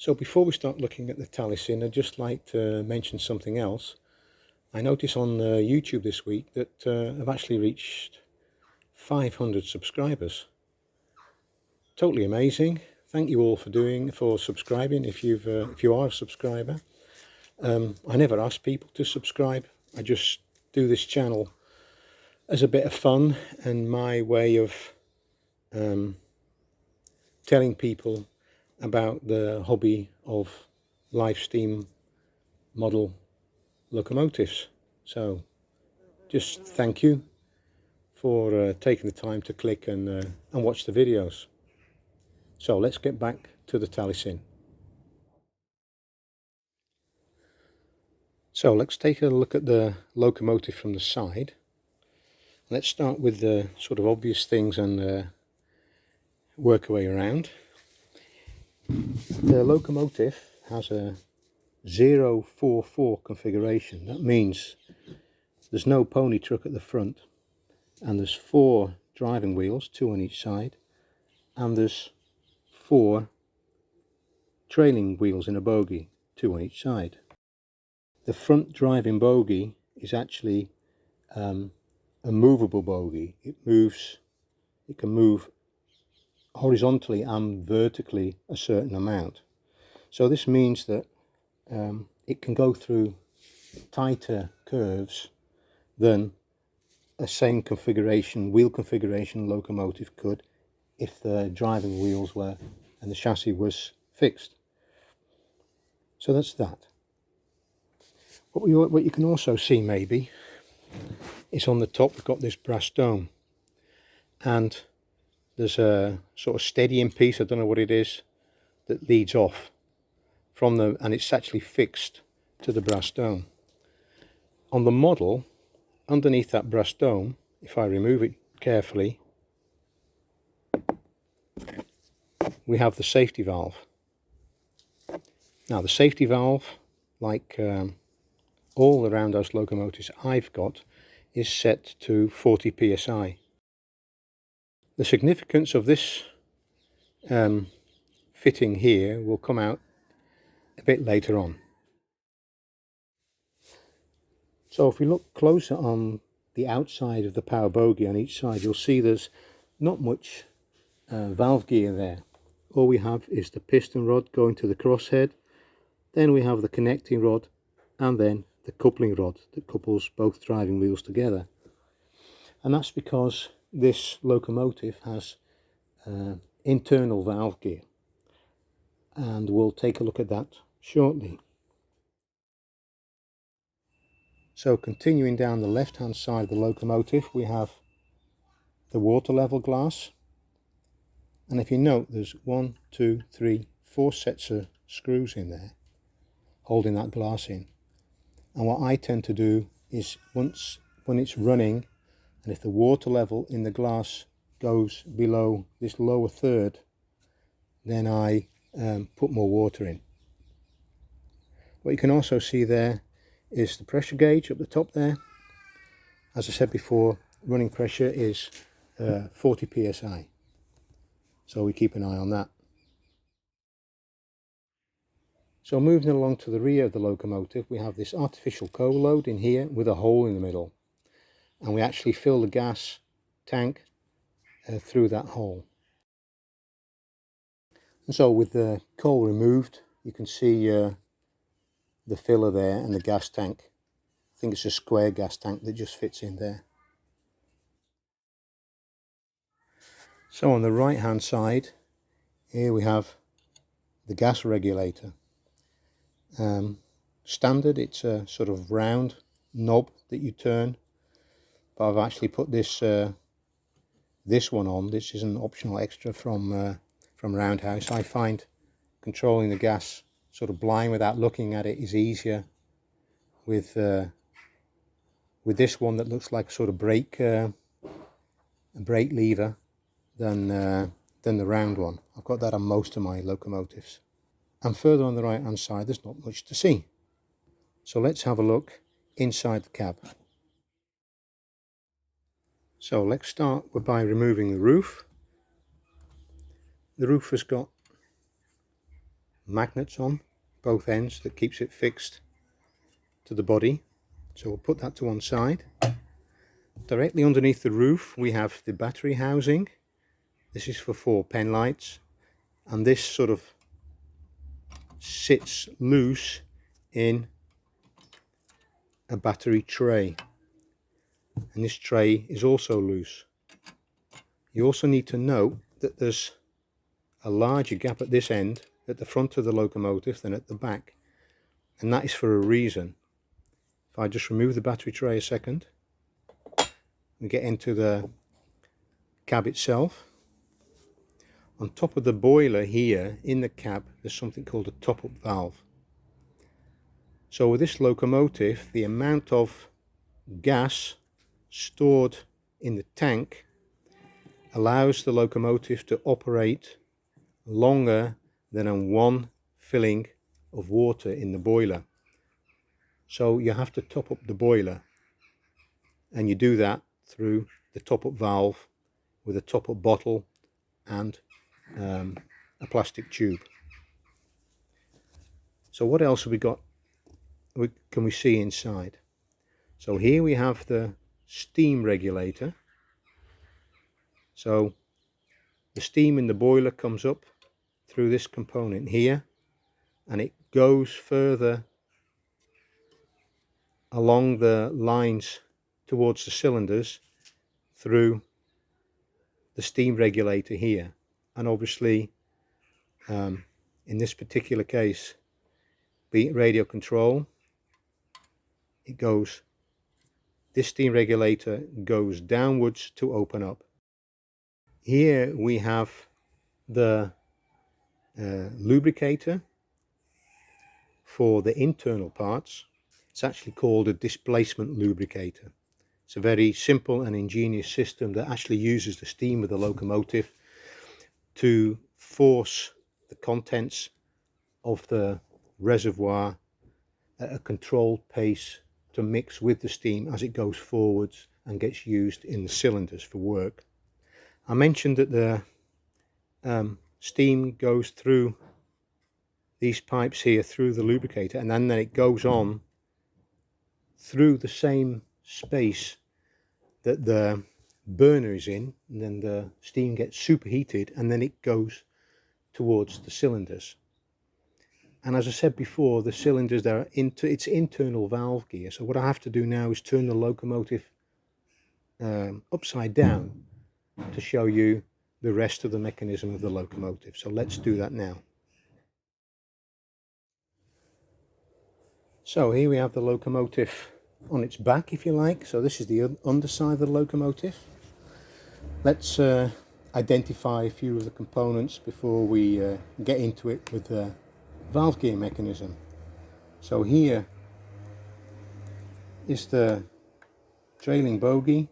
So before we start looking at the Taliesin, I'd just like to mention something else. I noticed on YouTube this week that I've actually reached 500 subscribers. Totally amazing. Thank you all for subscribing. If you are a subscriber, I never ask people to subscribe. I just do this channel as a bit of fun and my way of telling people about the hobby of live steam model locomotives. So just thank you for taking the time to click and watch the videos. So let's get back to the Taliesin. So let's take a look at the locomotive from the side. Let's start with the sort of obvious things and work our way around. The locomotive has a 044 configuration. That means there's no pony truck at the front, and there's 4 driving wheels, 2 on each side, and there's 4 trailing wheels in a bogie, 2 on each side. The front driving bogie is actually a movable bogie. It can move horizontally and vertically a certain amount. So this means that it can go through tighter curves than a same configuration, wheel configuration locomotive could if the driving wheels were and the chassis was fixed. So that's that. What you can also see maybe is on the top we've got this brass dome, and there's a sort of steadying piece, I don't know what it is, that leads off from and it's actually fixed to the brass dome. On the model, underneath that brass dome, if I remove it carefully, we have the safety valve. Now the safety valve, like all the roundhouse locomotives I've got, is set to 40 psi. The significance of this fitting here will come out a bit later on. So if we look closer on the outside of the power bogie on each side, you'll see there's not much valve gear there. All we have is the piston rod going to the crosshead, then we have the connecting rod, and then the coupling rod that couples both driving wheels together. And that's because this locomotive has internal valve gear, and we'll take a look at that shortly. So continuing down the left hand side of the locomotive, we have the water level glass, and if you note there's 1, 2, 3, 4 sets of screws in there holding that glass in. And what I tend to do is when it's running, and if the water level in the glass goes below this lower third, then I put more water in. What you can also see there is the pressure gauge up the top there. As I said before, running pressure is 40 psi, so we keep an eye on that. So moving along to the rear of the locomotive, we have this artificial coal load in here with a hole in the middle, and we actually fill the gas tank through that hole. And so with the coal removed, you can see the filler there and the gas tank. I think it's a square gas tank that just fits in there. So on the right hand side, here we have the gas regulator. Standard, it's a sort of round knob that you turn, but I've actually put this one on. This is an optional extra from Roundhouse. I find controlling the gas sort of blind without looking at it is easier with this one that looks like a sort of a brake lever than the round one. I've got that on most of my locomotives. And further on the right hand side there's not much to see. So let's have a look inside the cab. So let's start by removing the roof. The roof has got magnets on both ends that keeps it fixed to the body. So we'll put that to one side. Directly underneath the roof we have the battery housing. This is for 4 pen lights, and this sort of sits loose in a battery tray, and this tray is also loose. You also need to note that there's a larger gap at this end at the front of the locomotive than at the back, and that is for a reason. If I just remove the battery tray a second and get into the cab itself, on top of the boiler here in the cab there's something called a top-up valve. So with this locomotive, the amount of gas stored in the tank allows the locomotive to operate longer than on one filling of water in the boiler. So you have to top up the boiler, and you do that through the top-up valve with a top-up bottle and a plastic tube. So what else have we got? Can we see inside? So here we have the steam regulator. So the steam in the boiler comes up through this component here, and it goes further along the lines towards the cylinders through the steam regulator here. And obviously in this particular case, being radio control, it goes, this steam regulator goes downwards to open up. Here we have the lubricator for the internal parts. It's actually called a displacement lubricator. It's a very simple and ingenious system that actually uses the steam of the locomotive to force the contents of the reservoir at a controlled pace to mix with the steam as it goes forwards and gets used in the cylinders for work. I mentioned that the steam goes through these pipes here through the lubricator, and then it goes on through the same space that the burner is in, and then the steam gets superheated and then it goes towards the cylinders. And as I said before, the cylinders there are its internal valve gear. So what I have to do now is turn the locomotive upside down to show you the rest of the mechanism of the locomotive. So let's do that now. So here we have the locomotive on its back, if you like. So this is the underside of the locomotive. Let's identify a few of the components before we get into it with the valve gear mechanism. So here is the trailing bogie,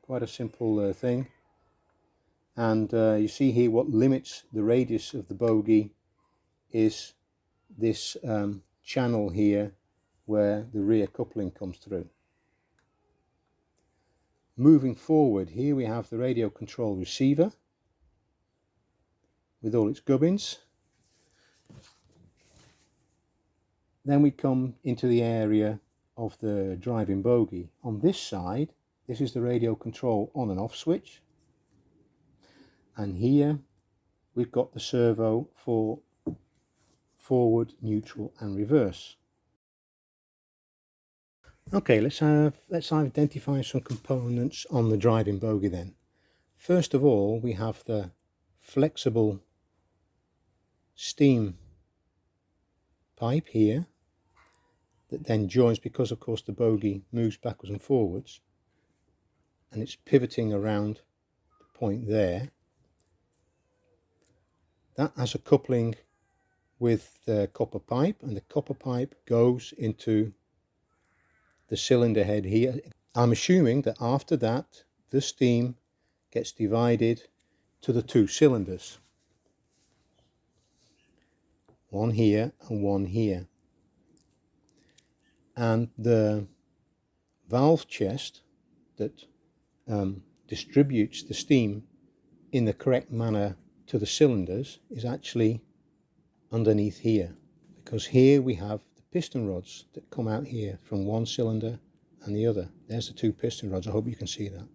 quite a simple thing, and you see here what limits the radius of the bogie is this channel here where the rear coupling comes through. Moving forward, here we have the radio control receiver with all its gubbins. Then we come into the area of the driving bogie. On this side, this is the radio control on and off switch, and here we've got the servo for forward, neutral and reverse. Okay, let's identify some components on the driving bogie then. First of all, we have the flexible steam pipe here that then joins, because of course the bogie moves backwards and forwards, and it's pivoting around the point there. That has a coupling with the copper pipe, and the copper pipe goes into the cylinder head here. I'm assuming that after that the steam gets divided to the 2 cylinders, one here and one here, and the valve chest that distributes the steam in the correct manner to the cylinders is actually underneath here, because here we have the piston rods that come out here from one cylinder and the other. There's the two piston rods. I hope you can see that.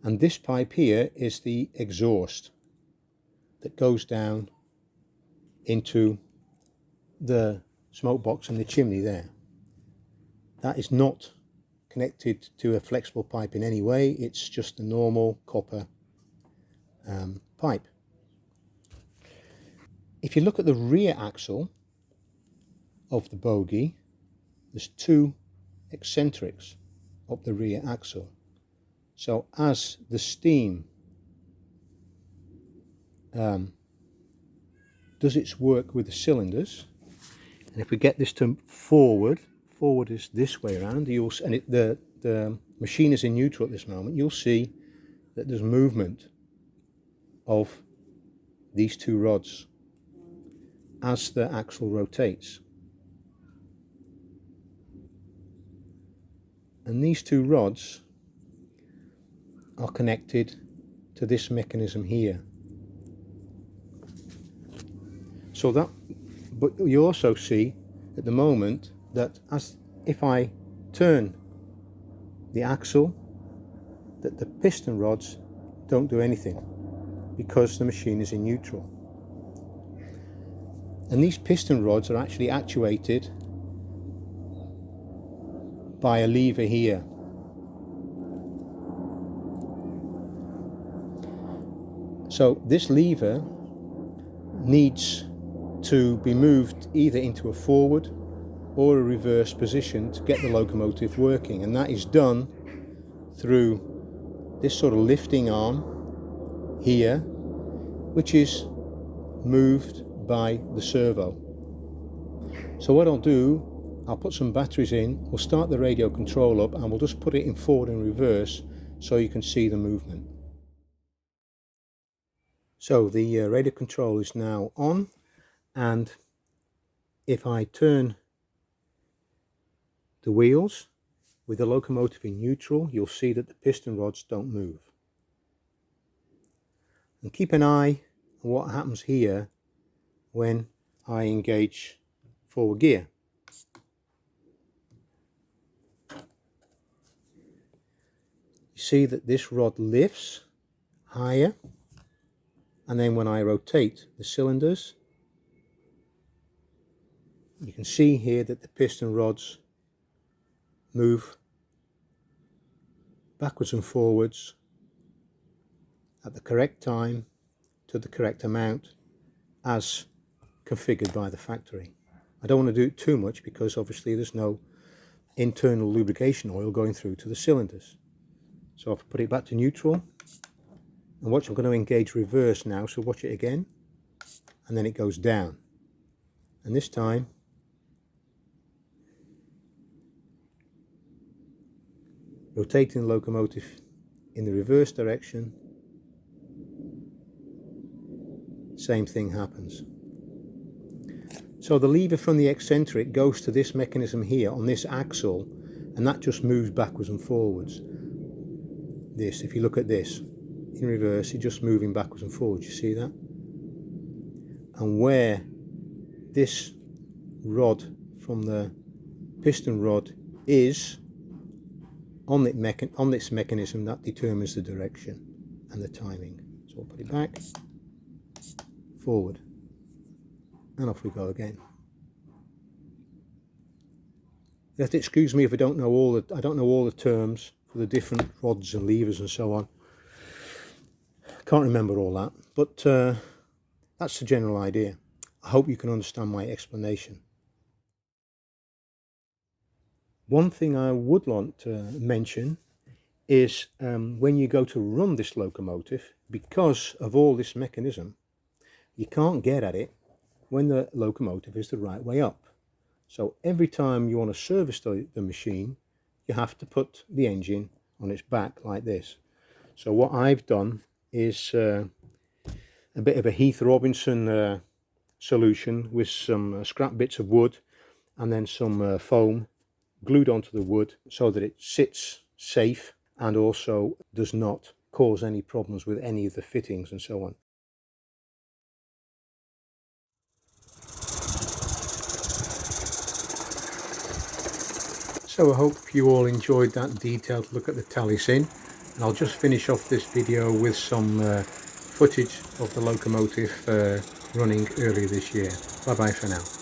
And this pipe here is the exhaust that goes down into the smoke box and the chimney there. That is not connected to a flexible pipe in any way. It's just a normal copper pipe. If you look at the rear axle of the bogie, there's two eccentrics up the rear axle. So as the steam does its work with the cylinders, and if we get this to forward is this way around, and the machine is in neutral at this moment, you'll see that there's movement of these two rods as the axle rotates. And these two rods are connected to this mechanism here. So that, but you also see at the moment that if I turn the axle, that the piston rods don't do anything because the machine is in neutral. And these piston rods are actually actuated by a lever here. So this lever needs to be moved either into a forward or a reverse position to get the locomotive working, and that is done through this sort of lifting arm here, which is moved by the servo. So what I'll do, I'll put some batteries in, we'll start the radio control up, and we'll just put it in forward and reverse so you can see the movement. So the radio control is now on, and if I turn the wheels with the locomotive in neutral, you'll see that the piston rods don't move. And keep an eye on what happens here when I engage forward gear. You see that this rod lifts higher, and then when I rotate the cylinders, you can see here that the piston rods move backwards and forwards at the correct time to the correct amount as configured by the factory. I don't want to do it too much because obviously there's no internal lubrication oil going through to the cylinders. So I've put it back to neutral, and watch, I'm going to engage reverse now, so watch it again, and then it goes down, and this time rotating the locomotive in the reverse direction, same thing happens. So the lever from the eccentric goes to this mechanism here on this axle, and that just moves backwards and forwards. This, if you look at this in reverse, it's just moving backwards and forwards, you see that? And where this rod from the piston rod is on this mechanism, that determines the direction and the timing. So we'll put it back, forward, and off we go again. You have to excuse me if I don't know all the terms for the different rods and levers and so on. Can't remember all that, but that's the general idea. I hope you can understand my explanation. One thing I would want to mention is when you go to run this locomotive, because of all this mechanism, you can't get at it when the locomotive is the right way up. So every time you want to service the machine, you have to put the engine on its back like this. So what I've done is a bit of a Heath Robinson solution with some scrap bits of wood and then some foam glued onto the wood so that it sits safe and also does not cause any problems with any of the fittings and so on. So I hope you all enjoyed that detailed look at the Taliesin, and I'll just finish off this video with some footage of the locomotive running earlier this year. Bye bye for now.